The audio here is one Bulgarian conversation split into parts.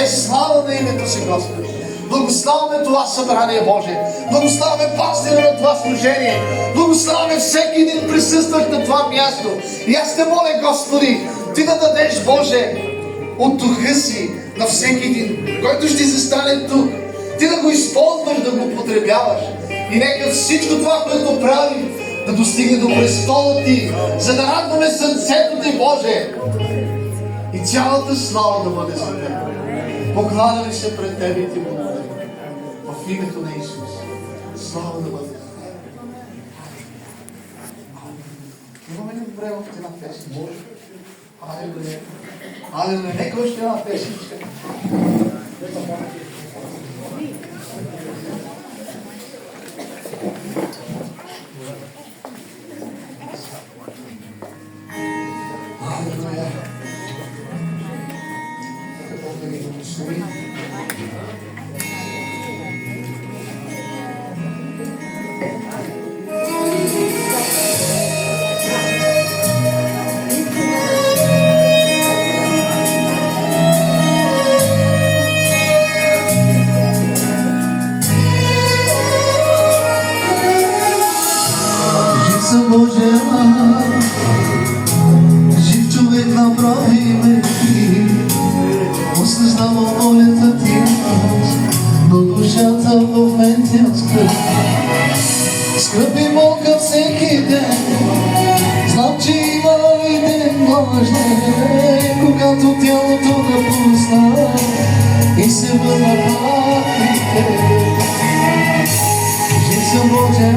Давай слава на името си, Господи. Благославяме това събрание, Боже. Благославяме пастира на това служение. Благославяме всеки един присъстващ на това място. И аз те моля, Господи, Ти да дадеш, Боже, от духа си на всеки един, който ще застане тук. Ти да го използваш, да го потребяваш. И нека всичко това, което правим, да достигне до престола Ти, за да радваме сърцето Ти, Боже. И цялата слава да бъде за Теб. Покладаме се пред Тебе и Ти благодарим. В името на Исус. Слава да бъде. Имаме ли добре още една песен? Може? Алелуя. Алелуя. Нека още една песенче. Алелуя. Бог да ги благослови. Жив човек направи ме Ти, осъзнава волята Ти, но душата в мен тя скръпи. Скръпи болка всеки ден, знам, че има и ден мъжне, когато тялото напусна и се върна пак при Теб. Жив съм Боже,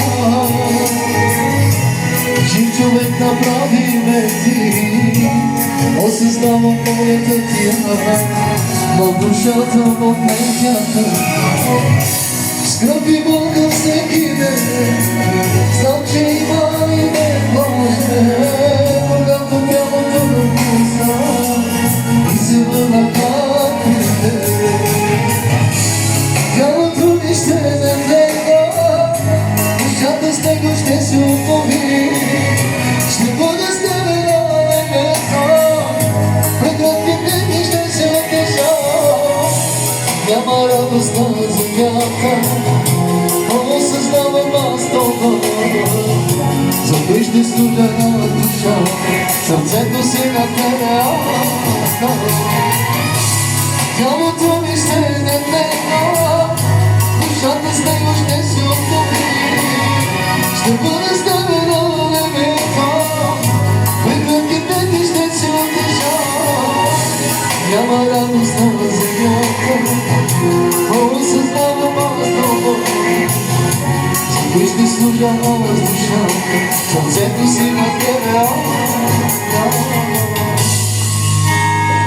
жив човек направи ме Ти, осъзнавам волята Ти, но душата в мен тя тъпи. Скръпи болка всеки ден, знам, че има и ден Боже, когато тялото напусна и се върна пак при Теб. Тялото ми ще не влега, душата с него ще се обнови. Ще бъда с Тебе на небето, пред кратките дни ще се отеша. Няма радост на земята, но осъзнавам аз това. Затова ще служа на душа, сърцето си на Тебе. Тялото ми ще не влега, душата с него ще се обнови. Ще бъда с Тебе на небето, пред кратките дни ще се отеша. Няма радост на земята, но осъзнавам аз това. Затова ще служа на душа, сърцето си на Тебе.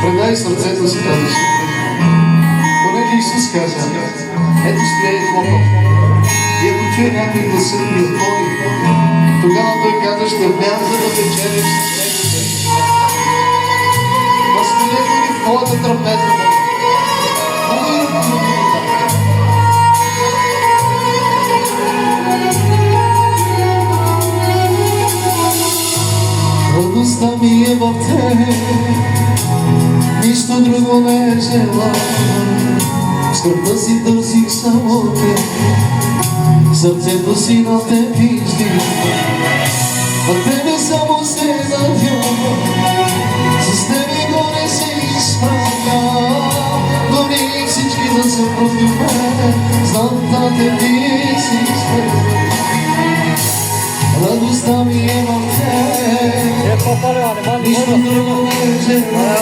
Предай сърцето си, казваш. Понеже Исус каза, ето стоя и хлопам. И ако чуя някой гласът ми отвори, тогава Той каза, ще вляза да вечерям с Него. Господи, ето ми в Твоята трапеза. Радостта ми е в Тебе, нищо друго не желая. В скръпта си търсих само Те, сърцето си на Теб издигам. На Тебе само се надявам, с Тебе горе се изправям. Дори всички да са против мен, знам на Теб си спрем. Радостта ми е в Тебе, нищо друго не желая.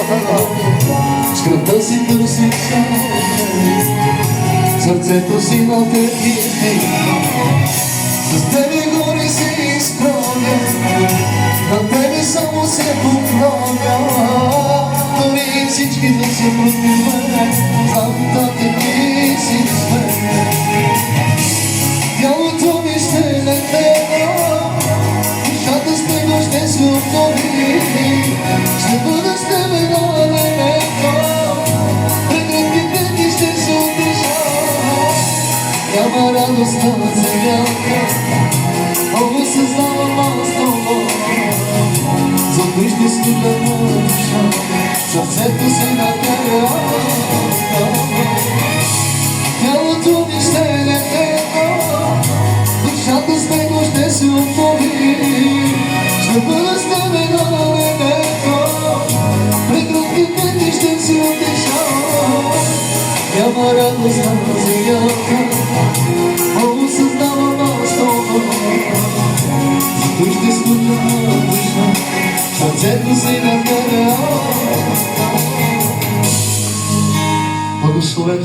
В скръпта си търсих само Те, сърцето си на Теб издигам. С Тебе горе се изправям, на Тебе само се поклоня. Дори всички да са против мен, знам да Теб си спрем. Тялото ми ще не гледа, душата с него ще се обнови. Ще бъда с Тебе на небето, пред кратките дни ще се утеша. Няма радост на земята, но осъзнавам аз това. Затова ще служа на душа, сърцето си на Тебе. любови, ще бъда с тебе на небето. Пред другите ти ще си утешавам. Няма радост на земята, осъзнавам аз това. Зато ще спомня душа, сърцето си на тебе. Благословен